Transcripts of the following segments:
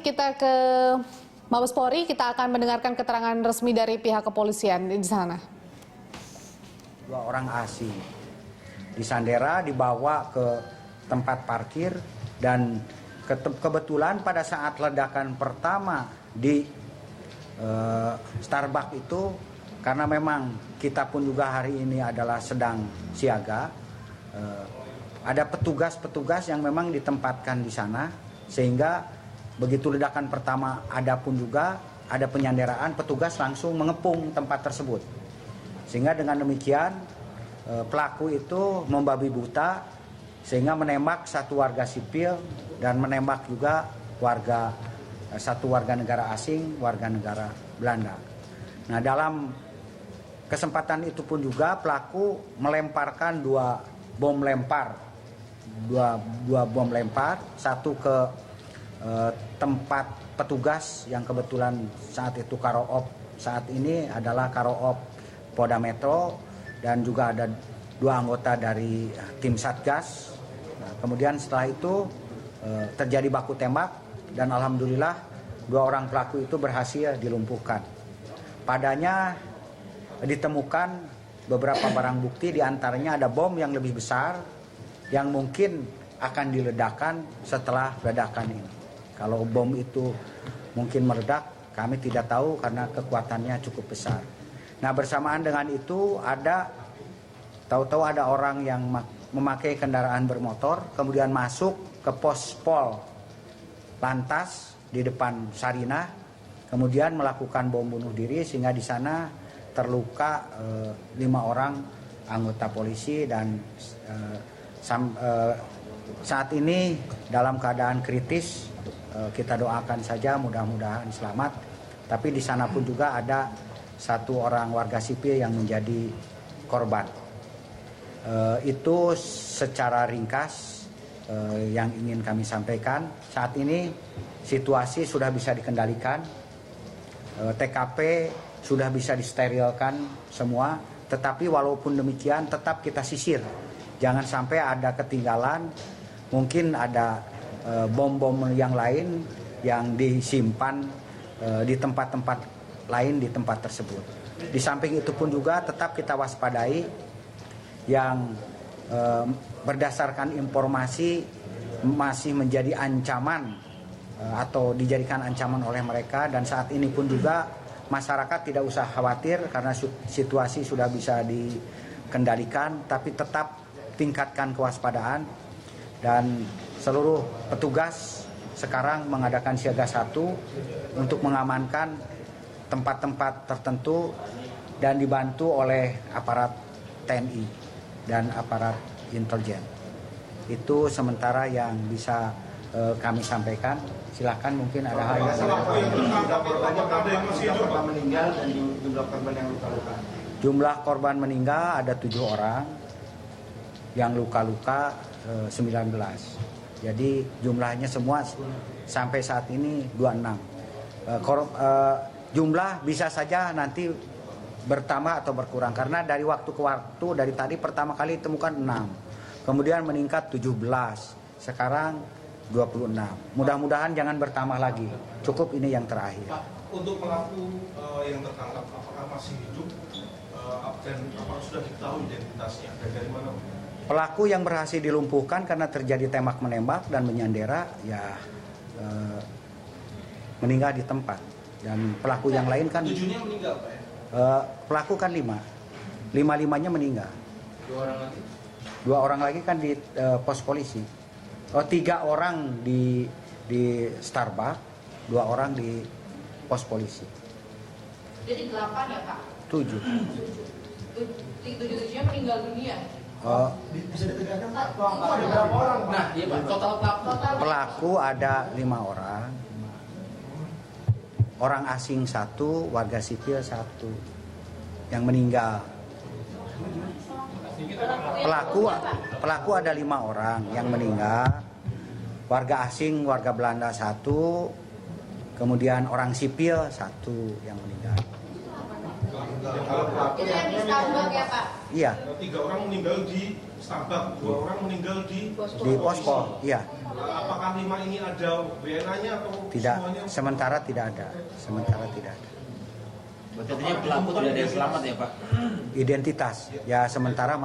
kita ke Mabes Polri, kita akan mendengarkan keterangan resmi dari pihak kepolisian di sana. 2 orang asing disandera, dibawa ke tempat parkir, dan kebetulan pada saat ledakan pertama di Starbucks itu, karena memang kita pun juga hari ini adalah sedang siaga, ada petugas-petugas yang memang ditempatkan di sana, sehingga begitu ledakan pertama ada pun juga ada penyanderaan, petugas langsung mengepung tempat tersebut. Sehingga dengan demikian pelaku itu membabi buta sehingga menembak satu warga sipil dan menembak juga satu warga negara asing, warga negara Belanda. Nah, dalam kesempatan itu pun juga pelaku melemparkan dua bom lempar, satu ke tempat petugas yang kebetulan saat itu Karo-op saat ini adalah Karo-op Polda Metro, dan juga ada 2 anggota dari tim Satgas. Nah, kemudian setelah itu terjadi baku tembak dan alhamdulillah 2 orang pelaku itu berhasil dilumpuhkan. Padanya ditemukan beberapa barang bukti, diantaranya ada bom yang lebih besar yang mungkin akan diledakkan setelah ledakan ini. Kalau bom itu mungkin meledak, kami tidak tahu karena kekuatannya cukup besar. Nah, bersamaan dengan itu tahu-tahu ada orang yang memakai kendaraan bermotor, kemudian masuk ke pos Pol Lantas di depan Sarinah, kemudian melakukan bom bunuh diri sehingga di sana terluka 5 orang anggota polisi, dan saat ini dalam keadaan kritis. Kita doakan saja mudah-mudahan selamat. Tapi di sana pun juga ada 1 orang warga sipil yang menjadi korban. Itu secara ringkas yang ingin kami sampaikan. Saat ini situasi sudah bisa dikendalikan, TKP sudah bisa disterilkan semua. Tetapi walaupun demikian tetap kita sisir, jangan sampai ada ketinggalan. Mungkin ada bom-bom yang lain yang disimpan di tempat-tempat lain di tempat tersebut. Di samping itu pun juga tetap kita waspadai yang berdasarkan informasi masih menjadi ancaman atau dijadikan ancaman oleh mereka, dan saat ini pun juga masyarakat tidak usah khawatir karena situasi sudah bisa dikendalikan, tapi tetap tingkatkan kewaspadaan. Dan seluruh petugas sekarang mengadakan siaga 1 untuk mengamankan tempat-tempat tertentu dan dibantu oleh aparat TNI dan aparat intelijen. Itu sementara yang bisa kami sampaikan. Silakan, mungkin ada hal yang jumlah korban meninggal ada 7 orang, yang luka-luka 19. Jadi jumlahnya semua sampai saat ini 26. Jumlah bisa saja nanti bertambah atau berkurang karena dari waktu ke waktu, dari tadi pertama kali ditemukan 6, kemudian meningkat 17, sekarang 26. Mudah-mudahan jangan bertambah lagi. Cukup ini yang terakhir. Pak, untuk pelaku yang tertangkap apakah masih hidup dan apakah sudah diketahui identitasnya dan dari mana? Pelaku yang berhasil dilumpuhkan karena terjadi tembak menembak dan menyandera meninggal di tempat, dan pelaku yang lain kan 7-nya meninggal, Pak, ya? Pelaku kan 5, 5-5-nya meninggal. 2 orang lagi? 2 orang lagi kan di pos polisi. 3 orang di Starbucks, 2 orang di pos polisi. Jadi 8 ya, Pak? 7. 7-nya meninggal dunia. Bisa ditegaskan Pak, ada berapa orang? Nah, iya Pak, total pelaku ada 5 orang. Orang asing 1, warga sipil 1 yang meninggal. Pelaku ada 5 orang yang meninggal. Warga asing, warga Belanda 1, kemudian orang sipil 1 yang meninggal. Itu yang di Starbucks ya, Pak? Iya. 3 orang meninggal di Starbucks, 2 orang meninggal di Di posko, iya. Apakah 5 ini ada WNA-nya atau Tidak, semuanya? sementara tidak ada. Sementara tidak ada. Berarti artinya pelaku tidak ada yang selamat ya Pak? Identitas, ya sementara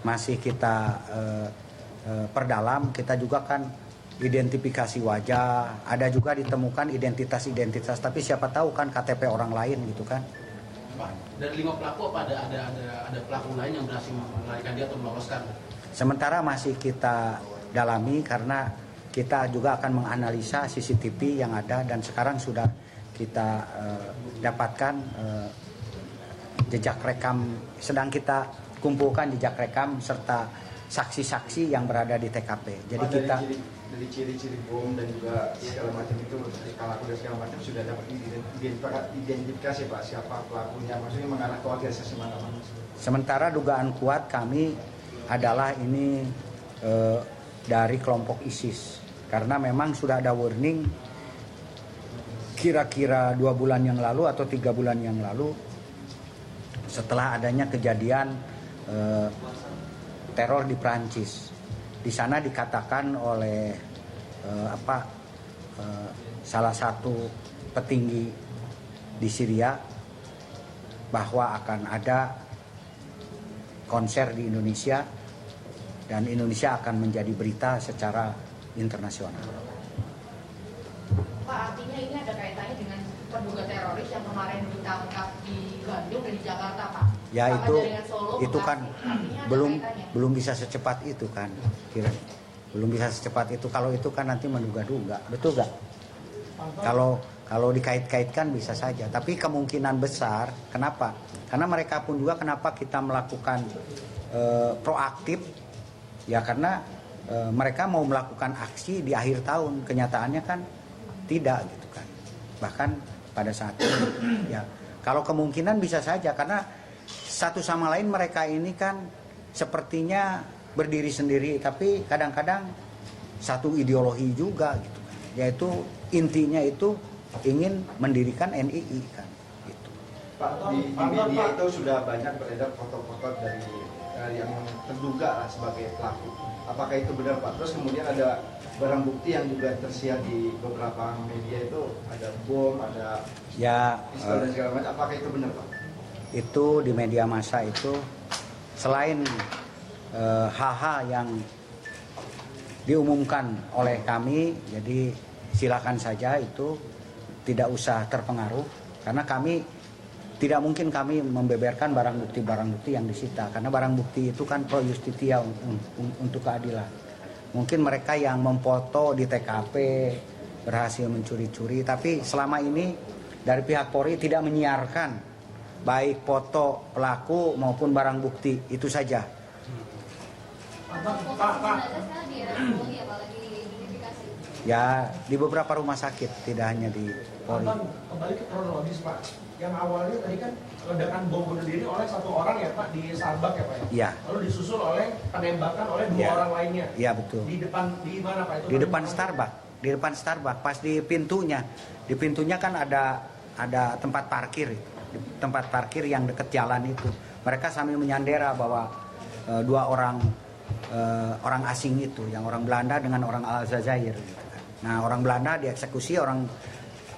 masih kita perdalam. Kita juga kan identifikasi wajah, ada juga ditemukan identitas, tapi siapa tahu kan KTP orang lain gitu kan. Pak, dari 5 pelaku apa ada pelaku lain yang berhasil melarikan dia atau meloloskan? Sementara masih kita dalami karena kita juga akan menganalisa CCTV yang ada dan sekarang sudah kita dapatkan jejak rekam, sedang kita kumpulkan jejak rekam serta saksi-saksi yang berada di TKP. Jadi kita dari ciri-ciri bom dan juga segala macam itu, pelaku dan segala macam sudah dapat identifikasi Pak siapa pelakunya, maksudnya mengarah ke organisasi mana? sementara dugaan kuat kami adalah ini dari kelompok ISIS karena memang sudah ada warning kira-kira 2 bulan yang lalu atau 3 bulan yang lalu setelah adanya kejadian teror di Prancis. Di sana dikatakan oleh salah satu petinggi di Syria bahwa akan ada konser di Indonesia dan Indonesia akan menjadi berita secara internasional. Pak, artinya ini ada kaitannya dengan terduga teroris yang kemarin ditangkap di Bandung dan di Jakarta, Pak. Ya Sama itu jaringan Solo, itu Bekasi. kan Artinya ada belum kaitannya. bisa secepat itu kan, kira belum bisa secepat itu. Kalau itu kan nanti menduga-duga, betul gak? Kalau dikait-kaitkan bisa saja, tapi kemungkinan besar. Kenapa? Karena mereka pun juga kenapa kita melakukan proaktif, ya karena mereka mau melakukan aksi di akhir tahun, kenyataannya kan tidak gitu kan. Bahkan pada saat ini, ya kalau kemungkinan bisa saja karena satu sama lain mereka ini kan sepertinya berdiri sendiri, tapi kadang-kadang satu ideologi juga gitu kan. Yaitu intinya itu ingin mendirikan NII kan gitu. Pak, di media itu sudah banyak beredar foto-foto dari yang terduga lah sebagai pelaku. Apakah itu benar Pak? Terus kemudian ada barang bukti yang juga tersiar di beberapa media itu, ada bom, ada Ya pistol dan segala macam. Apakah itu benar Pak? itu di media massa itu selain hal-hal yang diumumkan oleh kami, jadi silakan saja itu tidak usah terpengaruh karena kami tidak mungkin kami membeberkan barang bukti yang disita karena barang bukti itu kan pro justitia untuk keadilan. Mungkin mereka yang memfoto di TKP berhasil mencuri-curi, tapi selama ini dari pihak Polri tidak menyiarkan baik foto pelaku maupun barang bukti, itu saja. Ya di beberapa rumah sakit, tidak hanya di Polri. Kembali ke kronologis Pak, yang awalnya tadi kan ledakan bom bunuh diri oleh 1 orang ya Pak di Starbucks ya Pak ya? Iya. Lalu disusul oleh penembakan oleh 2 Ya. orang lainnya. Iya betul. Di mana Pak itu? Di depan Starbucks, pas di pintunya kan ada tempat parkir, tempat parkir yang dekat jalan itu. Mereka sambil menyandera bahwa 2 orang asing itu, yang orang Belanda dengan orang Aljazair gitu kan. Nah orang Belanda dieksekusi, orang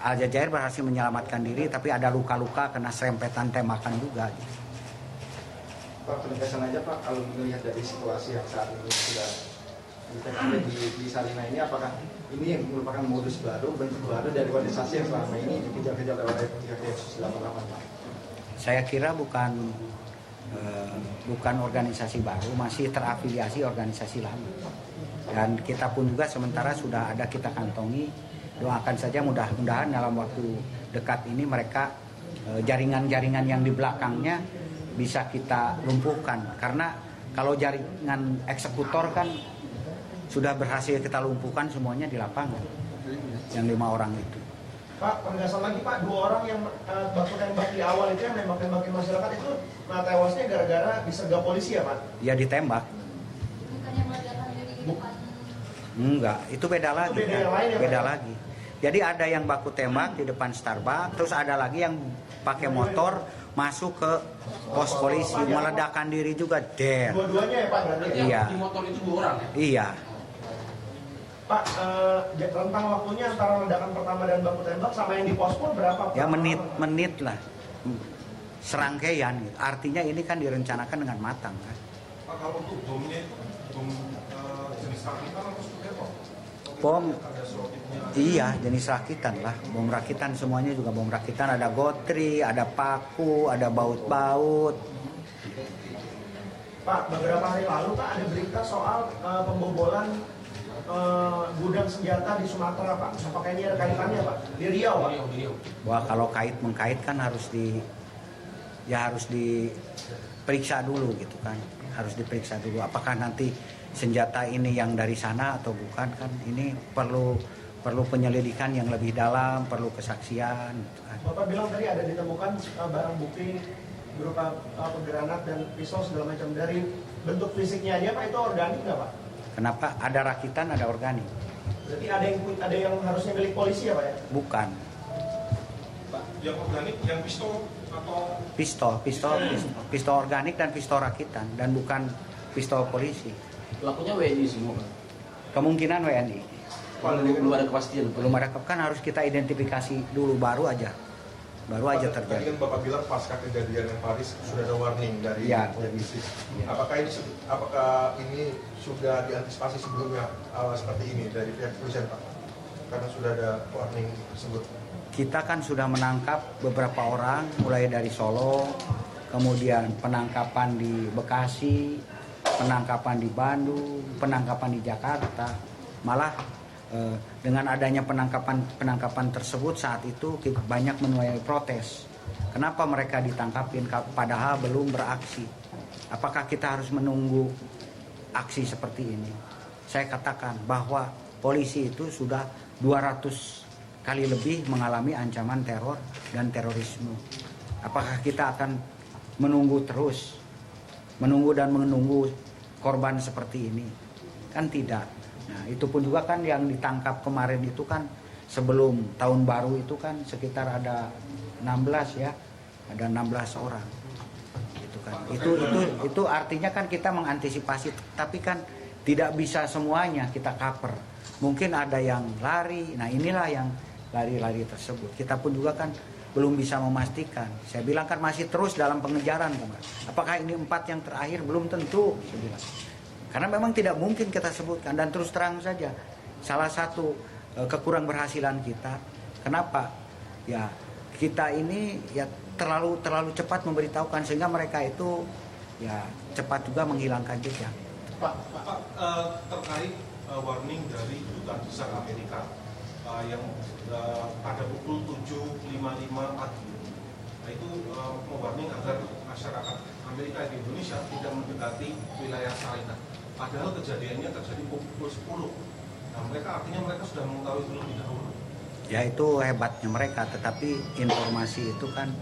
Aljazair berhasil menyelamatkan diri, tapi ada luka-luka kena serempetan tembakan juga gitu. Pak, penegasan aja Pak, kalau melihat dari situasi yang saat ini sudah di Sarinah ini, apakah ini yang merupakan modus baru, bentuk baru dari organisasi yang selama ini dikejar-kejar oleh pihak Densus 88 Pak? Saya kira bukan organisasi baru, masih terafiliasi organisasi lama. Dan kita pun juga sementara sudah ada kita kantongi, doakan saja mudah-mudahan dalam waktu dekat ini mereka jaringan-jaringan yang di belakangnya bisa kita lumpuhkan. Karena kalau jaringan eksekutor kan sudah berhasil kita lumpuhkan semuanya di lapangan, yang 5 orang itu. Pak, penegasan lagi Pak, 2 orang yang baku tembak di awal itu yang nembak-nembakin masyarakat itu tewasnya gara-gara disergap polisi ya Pak? Ya ditembak. Bukannya meledakan di depan. Enggak, itu beda lagi. beda yang lain ya, Beda Pak? lagi. Jadi ada yang baku tembak di depan Starbucks, terus ada lagi yang pakai motor masuk ke pos polisi, meledakkan diri juga, der. Dua-duanya ya Pak berarti? Iya. Di motor itu 2 orang ya? Iya. Pak, rentang waktunya antara ledakan pertama dan baku tembak sama yang di pospol berapa? Pak? Ya menit lah. Serangkaian gitu. Artinya ini kan direncanakan dengan matang kan. Pak, kalau untuk bomnya itu bom jenis rakitan atau seperti apa? Bom, Ada selotipnya. iya jenis rakitan lah. Bom rakitan semuanya juga bom rakitan. Ada gotri, ada paku, ada baut-baut. Pak, beberapa hari lalu Pak ada berita soal pembobolan gudang senjata di Sumatera Pak. Apakah ini ada kaitannya Pak? Di Riau Pak? Di Riau. Wah kalau kait-mengkait kan harus diperiksa dulu gitu kan. Harus diperiksa dulu apakah nanti senjata ini yang dari sana atau bukan kan. Ini perlu penyelidikan yang lebih dalam, perlu kesaksian gitu kan. Bapak bilang tadi ada ditemukan barang bukti berupa granat dan pisau segala macam. Dari bentuk fisiknya aja Pak itu organik nggak Pak? Kenapa? Ada rakitan, ada organik. Berarti ada yang harusnya milik polisi ya Pak ya? Bukan. Pak, yang organik, yang pistol atau Pistol organik dan pistol rakitan dan bukan pistol polisi. Pelakunya WNI semua, Pak. Kemungkinan WNI. Belum ada kepastian, Pak. Belum ada kan harus kita identifikasi dulu baru aja Tadi terjadi. kan Bapak bilang pasca kejadian yang Paris sudah ada warning dari Ya. polisi. Ya. Apakah ini sudah diantisipasi sebelumnya seperti ini dari pihak kepolisian Pak? Karena sudah ada warning tersebut. Kita kan sudah menangkap beberapa orang mulai dari Solo, kemudian penangkapan di Bekasi, penangkapan di Bandung, penangkapan di Jakarta. Malah dengan adanya penangkapan tersebut saat itu banyak menuai protes. Kenapa mereka ditangkapin padahal belum beraksi? Apakah kita harus menunggu aksi seperti ini? Saya katakan bahwa polisi itu sudah 200 kali lebih mengalami ancaman teror dan terorisme. Apakah kita akan menunggu terus? Menunggu korban seperti ini? Kan tidak. Nah, itu pun juga kan yang ditangkap kemarin itu kan sebelum tahun baru itu kan sekitar ada 16 ya. Ada 16 orang. Gitu kan. Itu artinya kan kita mengantisipasi, tapi kan tidak bisa semuanya kita cover. Mungkin ada yang lari. Nah, inilah yang lari-lari tersebut. Kita pun juga kan belum bisa memastikan. Saya bilang kan masih terus dalam pengejaran, teman. Apakah ini 4 yang terakhir? Belum tentu, saya bilang. Karena memang tidak mungkin kita sebutkan dan terus terang saja salah satu kekurang berhasilan kita. Kenapa? Ya kita ini ya terlalu cepat memberitahukan sehingga mereka itu ya cepat juga menghilangkan jejak. Pak, terkait warning dari Duta Besar Amerika yang pada pukul 7.55 pagi, nah itu mewarning agar masyarakat Amerika di Indonesia tidak mendekati wilayah Sarinah. Padahal kejadiannya terjadi pukul 10. Nah, artinya mereka sudah mengetahui terlebih dahulu. Ya itu hebatnya mereka, tetapi informasi itu kan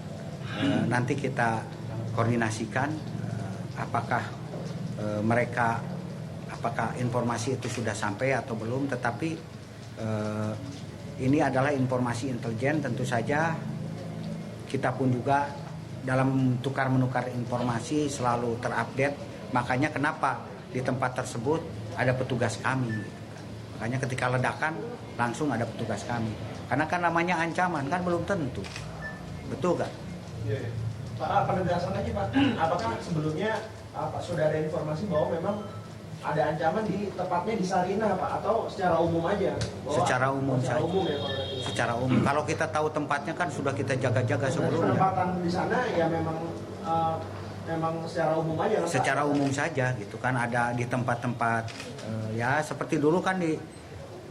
nanti kita koordinasikan apakah informasi itu sudah sampai atau belum. Tetapi ini adalah informasi intelijen, tentu saja kita pun juga dalam tukar-menukar informasi selalu terupdate. Makanya kenapa di tempat tersebut ada petugas kami. Makanya ketika ledakan langsung ada petugas kami. Karena kan namanya ancaman kan belum tentu. Betul kan? Iya. Pak, penegasan aja Pak. Apakah sebelumnya Pak sudah ada informasi bahwa memang ada ancaman tepatnya di Sarinah Pak, atau secara umum aja? Secara umum saja. Umum ya Pak. Secara umum. Kalau kita tahu tempatnya kan sudah kita jaga-jaga sebelumnya. Penempatan di sana ya memang secara umum aja. Secara umum saja gitu kan, ada di tempat-tempat ya seperti dulu kan di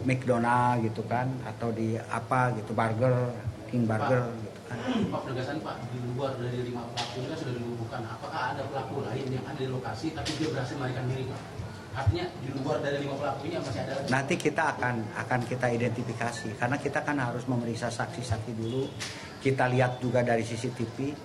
McDonald gitu kan, atau di apa gitu, Burger King Burger gitu kan. Pak, penegasan Pak, di luar dari 5 pelaku ini kan sudah dilumpuhkan. Apakah ada pelaku lain yang ada di lokasi tapi dia berhasil melarikan diri Pak? Artinya di luar dari 5 pelaku ini masih ada lagi? Nanti kita akan kita identifikasi karena kita kan harus memeriksa saksi-saksi dulu. Kita lihat juga dari CCTV.